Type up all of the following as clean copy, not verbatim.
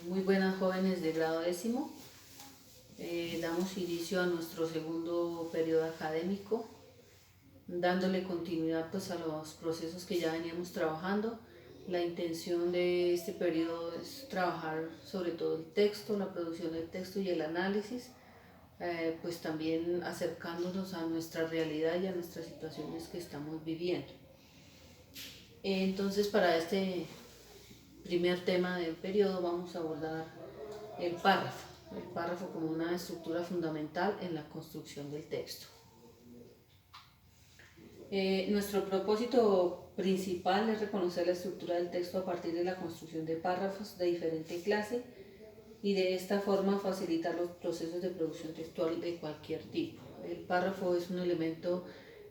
Muy buenas jóvenes de grado décimo. Damos inicio a nuestro segundo periodo académico, dándole continuidad pues, a los procesos que ya veníamos trabajando. La intención de este periodo es trabajar sobre todo el texto, la producción del texto y el análisis, pues también acercándonos a nuestra realidad y a nuestras situaciones que estamos viviendo. Entonces, para este primer tema del periodo vamos a abordar el párrafo como una estructura fundamental en la construcción del texto. Nuestro propósito principal es reconocer la estructura del texto a partir de la construcción de párrafos de diferente clase y de esta forma facilitar los procesos de producción textual de cualquier tipo. El párrafo es un elemento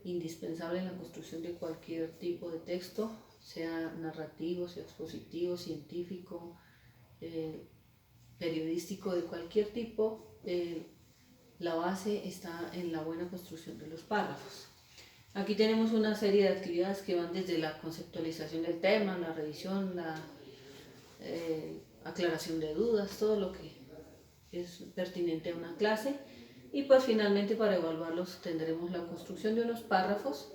indispensable en la construcción de cualquier tipo de texto, sea narrativo, sea expositivo, científico, periodístico, de cualquier tipo. La base está en la buena construcción de los párrafos. Aquí tenemos una serie de actividades que van desde la conceptualización del tema, la revisión, la aclaración de dudas, todo lo que es pertinente a una clase. Y pues finalmente para evaluarlos tendremos la construcción de unos párrafos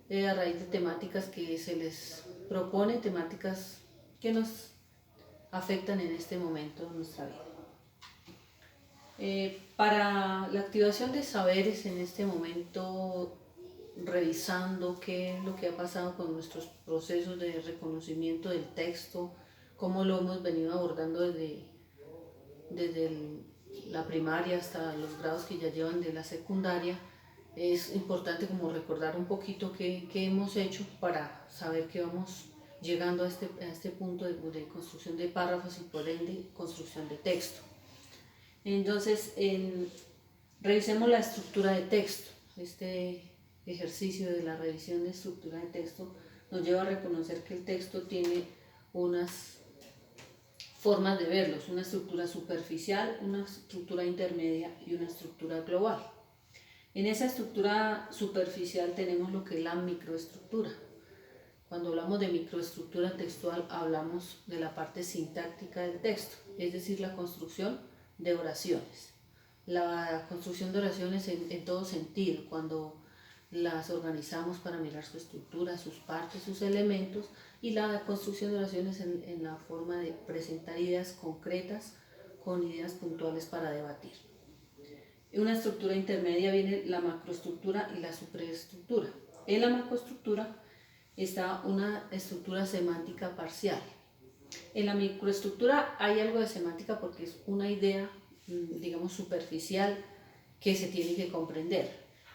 a raíz de temáticas que se les propone, temáticas que nos afectan en este momento de nuestra vida. Para la activación de saberes en este momento, revisando qué es lo que ha pasado con nuestros procesos de reconocimiento del texto, cómo lo hemos venido abordando desde la primaria hasta los grados que ya llevan de la secundaria, es importante como recordar un poquito qué hemos hecho para saber que vamos llegando a este punto de construcción de párrafos y por ende construcción de texto. Entonces, revisemos la estructura de texto. Este ejercicio de la revisión de estructura de texto nos lleva a reconocer que el texto tiene unas formas de verlos, una estructura superficial, una estructura intermedia y una estructura global. En esa estructura superficial tenemos lo que es la microestructura. Cuando hablamos de microestructura textual hablamos de la parte sintáctica del texto, es decir, la construcción de oraciones. La construcción de oraciones en todo sentido, cuando las organizamos para mirar su estructura, sus partes, sus elementos, y la construcción de oraciones en la forma de presentar ideas concretas con ideas puntuales para debatir. En una estructura intermedia viene la macroestructura y la superestructura. En la macroestructura está una estructura semántica parcial. En la microestructura hay algo de semántica porque es una idea, digamos, superficial que se tiene que comprender.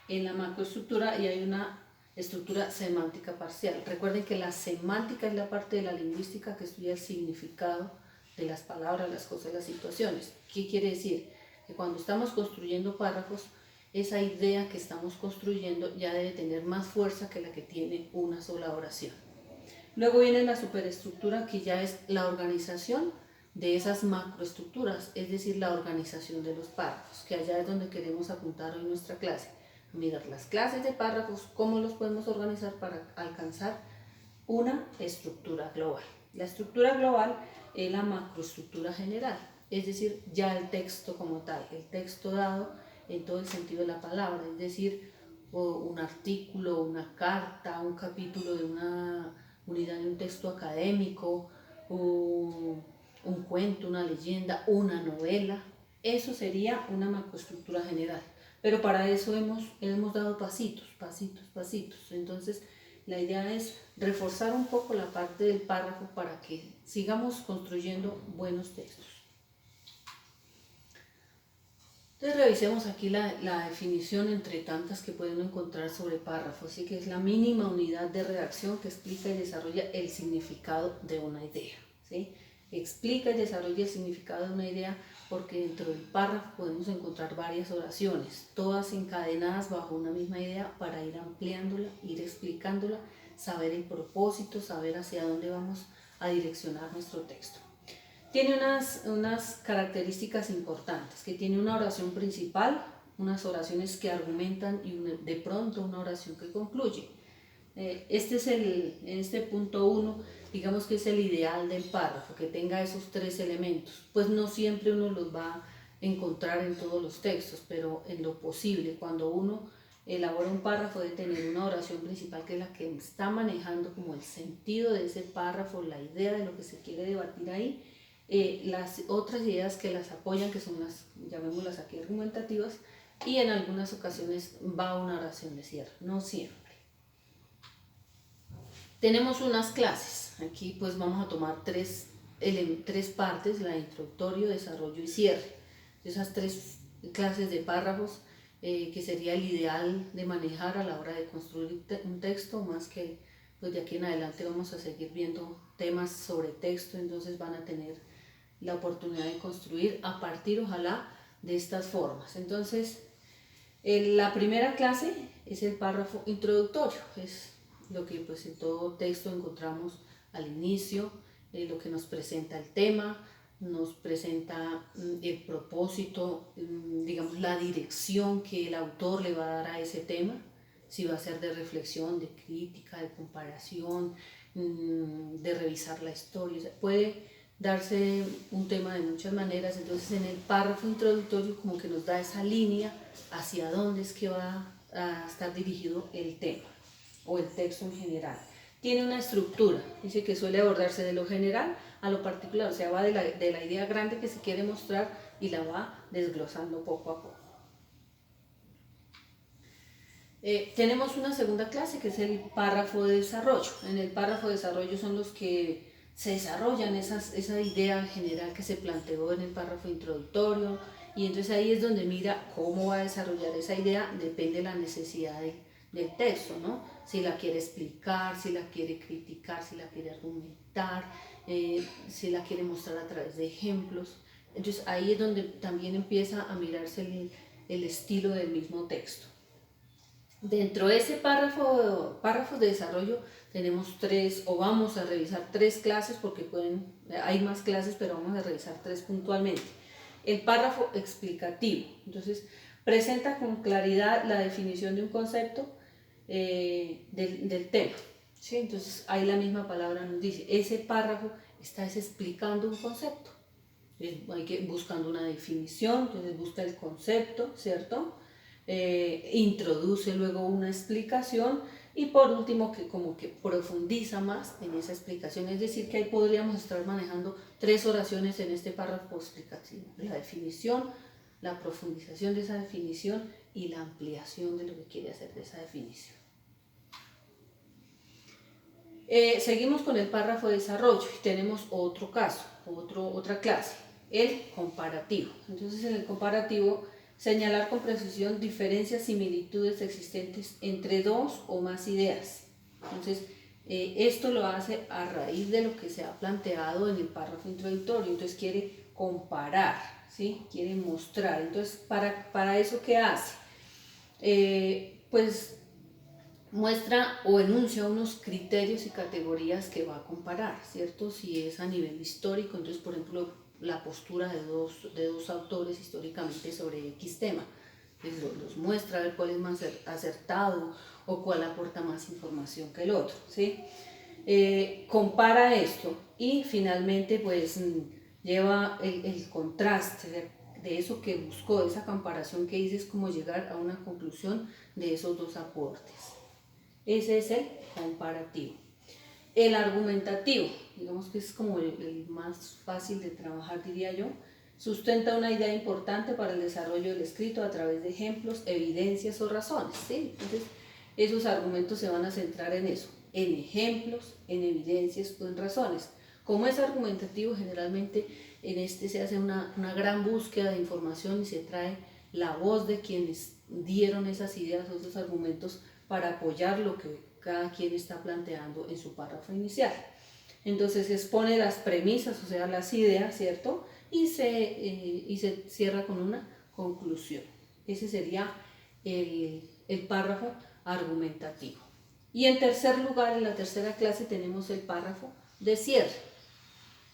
En la macroestructura y hay una estructura semántica parcial. Recuerden que la semántica es la parte de la lingüística que estudia el significado de las palabras, las cosas, las situaciones. ¿Qué quiere decir? Que cuando estamos construyendo párrafos, esa idea que estamos construyendo ya debe tener más fuerza que la que tiene una sola oración. Luego viene la superestructura, que ya es la organización de esas macroestructuras, es decir, la organización de los párrafos, que allá es donde queremos apuntar hoy nuestra clase. Mirar las clases de párrafos, cómo los podemos organizar para alcanzar una estructura global. La estructura global es la macroestructura general, es decir, ya el texto como tal, el texto dado en todo el sentido de la palabra, es decir, un artículo, una carta, un capítulo de una unidad de un texto académico, un cuento, una leyenda, una novela. Eso sería una macroestructura general. Pero para eso hemos dado pasitos. Entonces, la idea es reforzar un poco la parte del párrafo para que sigamos construyendo buenos textos. Entonces revisemos aquí la definición entre tantas que pueden encontrar sobre párrafos, así que es la mínima unidad de redacción que explica y desarrolla el significado de una idea, ¿sí? Explica y desarrolla el significado de una idea porque dentro del párrafo podemos encontrar varias oraciones, todas encadenadas bajo una misma idea para ir ampliándola, ir explicándola, saber el propósito, saber hacia dónde vamos a direccionar nuestro texto. Tiene unas características importantes, que tiene una oración principal, unas oraciones que argumentan y de pronto una oración que concluye. En este punto 1 digamos que es el ideal del párrafo, que tenga esos tres elementos. Pues no siempre uno los va a encontrar en todos los textos, pero en lo posible, cuando uno elabora un párrafo debe tener una oración principal que es la que está manejando como el sentido de ese párrafo, la idea de lo que se quiere debatir ahí, las otras ideas que las apoyan, que son las, llamémoslas aquí, argumentativas, y en algunas ocasiones va una oración de cierre, no siempre. Tenemos unas clases, aquí pues vamos a tomar tres partes, la introductorio, desarrollo y cierre. Esas tres clases de párrafos que sería el ideal de manejar a la hora de construir un texto, más que pues de aquí en adelante vamos a seguir viendo temas sobre texto, entonces van a tener la oportunidad de construir a partir, ojalá, de estas formas. Entonces, la primera clase es el párrafo introductorio, es lo que pues en todo texto encontramos al inicio, lo que nos presenta el tema, nos presenta el propósito, digamos la dirección que el autor le va a dar a ese tema, si va a ser de reflexión, de crítica, de comparación, de revisar la historia, puede darse un tema de muchas maneras. Entonces en el párrafo introductorio como que nos da esa línea hacia dónde es que va a estar dirigido el tema o el texto en general. Tiene una estructura, dice que suele abordarse de lo general a lo particular, o sea, va de la idea grande que se quiere mostrar y la va desglosando poco a poco. Tenemos una segunda clase que es el párrafo de desarrollo. En el párrafo de desarrollo son los que se desarrollan esa idea general que se planteó en el párrafo introductorio, y entonces ahí es donde mira cómo va a desarrollar esa idea, depende de la necesidad del texto, ¿no? Si la quiere explicar, si la quiere criticar, si la quiere argumentar, si la quiere mostrar a través de ejemplos. Entonces ahí es donde también empieza a mirarse el estilo del mismo texto. Dentro de ese párrafos de desarrollo tenemos tres, o vamos a revisar tres clases, porque hay más clases, pero vamos a revisar tres puntualmente. El párrafo explicativo, entonces presenta con claridad la definición de un concepto del tema, ¿sí? Entonces ahí la misma palabra nos dice, ese párrafo está explicando un concepto, hay que buscando una definición, entonces busca el concepto, ¿cierto? Introduce luego una explicación y por último que como que profundiza más en esa explicación, es decir que ahí podríamos estar manejando tres oraciones en este párrafo explicativo: la definición, la profundización de esa definición y la ampliación de lo que quiere hacer de esa definición. Seguimos con el párrafo de desarrollo y tenemos otro caso, otra clase, el comparativo. Entonces en el comparativo, señalar con precisión diferencias, similitudes existentes entre dos o más ideas. Entonces esto lo hace a raíz de lo que se ha planteado en el párrafo introductorio, entonces quiere comparar, ¿sí? Quiere mostrar. Entonces para eso, ¿qué hace? Pues muestra o enuncia unos criterios y categorías que va a comparar, ¿cierto? Si es a nivel histórico, entonces por ejemplo la postura de dos autores históricamente sobre X tema, pues los muestra a ver cuál es más acertado o cuál aporta más información que el otro, ¿sí? Compara esto y finalmente pues lleva el contraste de eso que buscó, esa comparación que hice, es como llegar a una conclusión de esos dos aportes. Ese es el comparativo. El argumentativo, digamos que es como el más fácil de trabajar, diría yo, sustenta una idea importante para el desarrollo del escrito a través de ejemplos, evidencias o razones, ¿sí? Entonces, esos argumentos se van a centrar en eso, en ejemplos, en evidencias o en razones. Como es argumentativo, generalmente en este se hace una gran búsqueda de información y se trae la voz de quienes dieron esas ideas o esos argumentos para apoyar lo que cada quien está planteando en su párrafo inicial. Entonces expone las premisas, o sea, las ideas, ¿cierto? Y se cierra con una conclusión. Ese sería el párrafo argumentativo. Y en tercer lugar, en la tercera clase, tenemos el párrafo de cierre.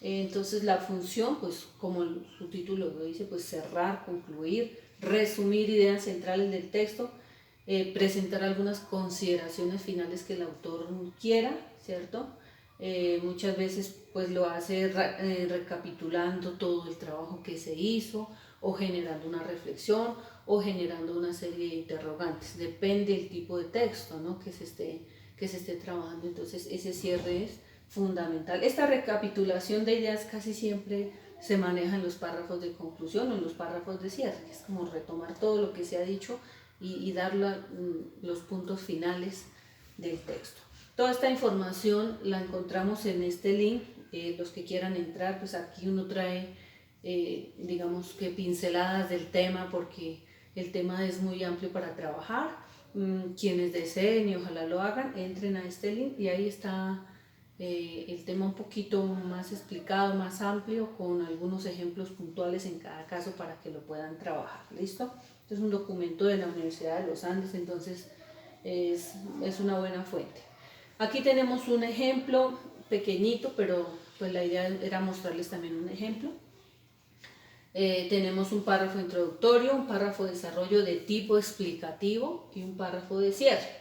Entonces la función, pues como su título lo dice, pues cerrar, concluir, resumir ideas centrales del texto, presentar algunas consideraciones finales que el autor quiera, ¿cierto? muchas veces pues lo hace recapitulando todo el trabajo que se hizo, o generando una reflexión, o generando una serie de interrogantes. Depende del tipo de texto, ¿no?, que se esté trabajando. Entonces ese cierre es fundamental. Esta recapitulación de ideas casi siempre se maneja en los párrafos de conclusión o en los párrafos de cierre, que es como retomar todo lo que se ha dicho y dar los puntos finales del texto. Toda esta información la encontramos en este link. Los que quieran entrar, pues aquí uno trae, digamos que pinceladas del tema, porque el tema es muy amplio para trabajar. Quienes deseen y ojalá lo hagan, entren a este link y ahí está el tema un poquito más explicado, más amplio, con algunos ejemplos puntuales en cada caso para que lo puedan trabajar. ¿Listo? Este es un documento de la Universidad de los Andes, entonces es una buena fuente. Aquí tenemos un ejemplo pequeñito, pero pues la idea era mostrarles también un ejemplo. Tenemos un párrafo introductorio, un párrafo de desarrollo de tipo explicativo y un párrafo de cierre.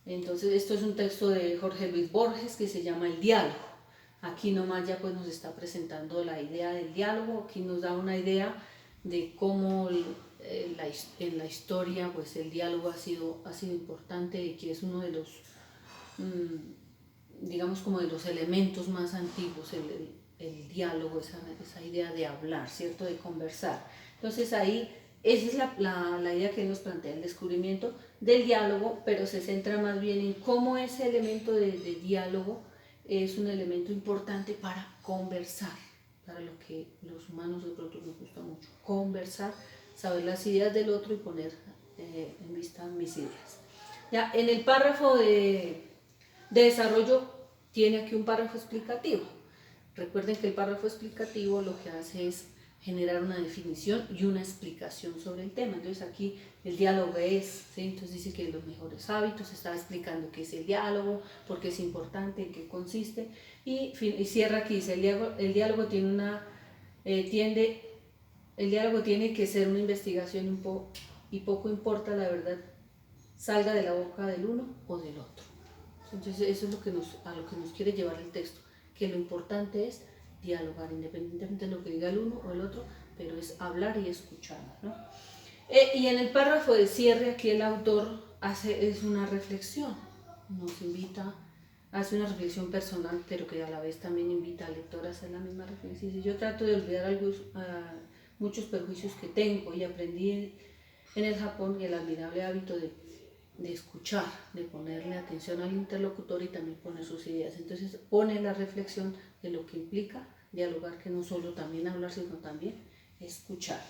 Entonces esto es un texto de Jorge Luis Borges que se llama El diálogo. Aquí nomás ya pues nos está presentando la idea del diálogo. Aquí nos da una idea de cómo en la historia pues el diálogo ha sido importante, y que es uno de los digamos como de los elementos más antiguos, el diálogo, esa idea de hablar, ¿cierto?, de conversar. Entonces ahí esa es la idea que nos plantea el descubrimiento del diálogo, pero se centra más bien en cómo ese elemento de diálogo es un elemento importante para conversar, para lo que los humanos de pronto nos gusta mucho, conversar, saber las ideas del otro y poner en vista mis ideas. Ya, en el párrafo de desarrollo tiene aquí un párrafo explicativo. Recuerden que el párrafo explicativo lo que hace es generar una definición y una explicación sobre el tema. Entonces aquí el diálogo es, ¿sí? Entonces dice que los mejores hábitos, está explicando qué es el diálogo, por qué es importante, en qué consiste, y cierra aquí, dice el diálogo tiene que ser una investigación y poco importa la verdad salga de la boca del uno o del otro. Entonces eso es a lo que nos quiere llevar el texto, que lo importante es dialogar, independientemente de lo que diga el uno o el otro, pero es hablar y escuchar, ¿no? Y en el párrafo de cierre aquí el autor hace una reflexión, hace una reflexión personal, pero que a la vez también invita al lector a hacer la misma reflexión. Yo trato de olvidar muchos perjuicios que tengo y aprendí en el Japón el admirable hábito de escuchar, de ponerle atención al interlocutor y también poner sus ideas. Entonces pone la reflexión de lo que implica dialogar, que no solo también hablar, sino también escuchar.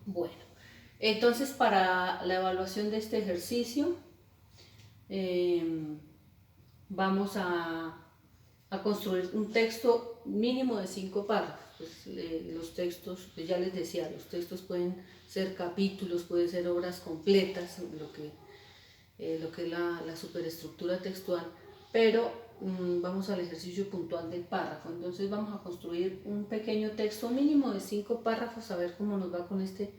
Bueno, entonces para la evaluación de este ejercicio vamos a construir un texto mínimo de 5 párrafos. Pues, los textos, pues ya les decía, los textos pueden ser capítulos, pueden ser obras completas, lo que es la superestructura textual, pero vamos al ejercicio puntual del párrafo. Entonces vamos a construir un pequeño texto mínimo de 5 párrafos, a ver cómo nos va con este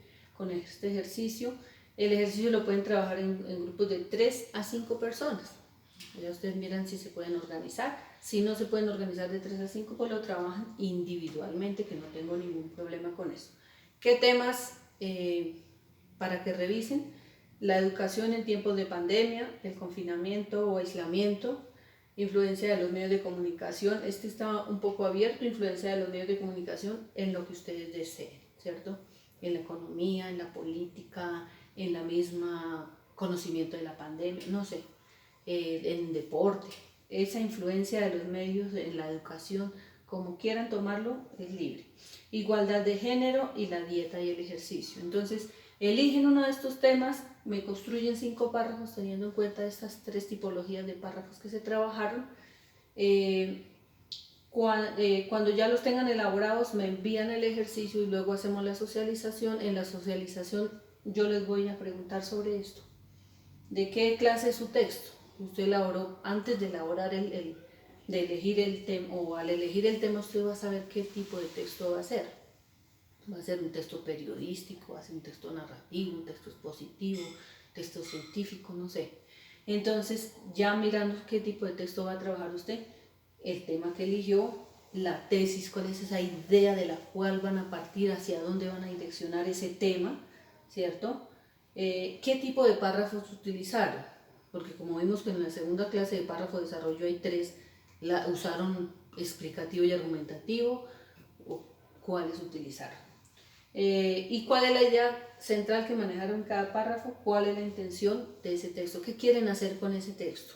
ejercicio. El ejercicio lo pueden trabajar en grupos de 3 a 5 personas. Ya ustedes miran si se pueden organizar. Si no se pueden organizar de 3 a 5, pues lo trabajan individualmente, que no tengo ningún problema con eso. ¿Qué temas para que revisen? La educación en tiempos de pandemia, el confinamiento o aislamiento, influencia de los medios de comunicación. Este está un poco abierto, influencia de los medios de comunicación en lo que ustedes deseen, ¿cierto? En la economía, en la política, en la misma conocimiento de la pandemia, no sé, en deporte. Esa influencia de los medios en la educación, como quieran tomarlo, es libre. Igualdad de género y la dieta y el ejercicio. Entonces, eligen uno de estos temas, me construyen 5 párrafos teniendo en cuenta estas 3 tipologías de párrafos que se trabajaron. Cuando ya los tengan elaborados, me envían el ejercicio y luego hacemos la socialización. En la socialización yo les voy a preguntar sobre esto. ¿De qué clase es su texto? Usted elaboró, antes de elaborar de elegir el tema, o al elegir el tema usted va a saber qué tipo de texto va a ser. Va a ser un texto periodístico, va a ser un texto narrativo, un texto expositivo, texto científico, no sé. Entonces, ya mirando qué tipo de texto va a trabajar usted, el tema que eligió, la tesis, cuál es esa idea de la cual van a partir, hacia dónde van a direccionar ese tema, ¿cierto? ¿Qué tipo de párrafos utilizaron? Porque como vimos que en la segunda clase de párrafo de desarrollo hay tres, usaron explicativo y argumentativo, o cuáles utilizaron. ¿Y cuál es la idea central que manejaron en cada párrafo? ¿Cuál es la intención de ese texto? ¿Qué quieren hacer con ese texto?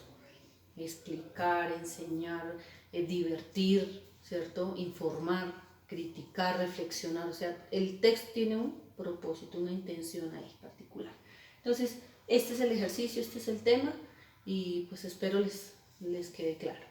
Explicar, enseñar, divertir, ¿cierto? Informar, criticar, reflexionar. O sea, el texto tiene un propósito, una intención ahí particular. Entonces, este es el ejercicio, este es el tema y pues espero les quede claro.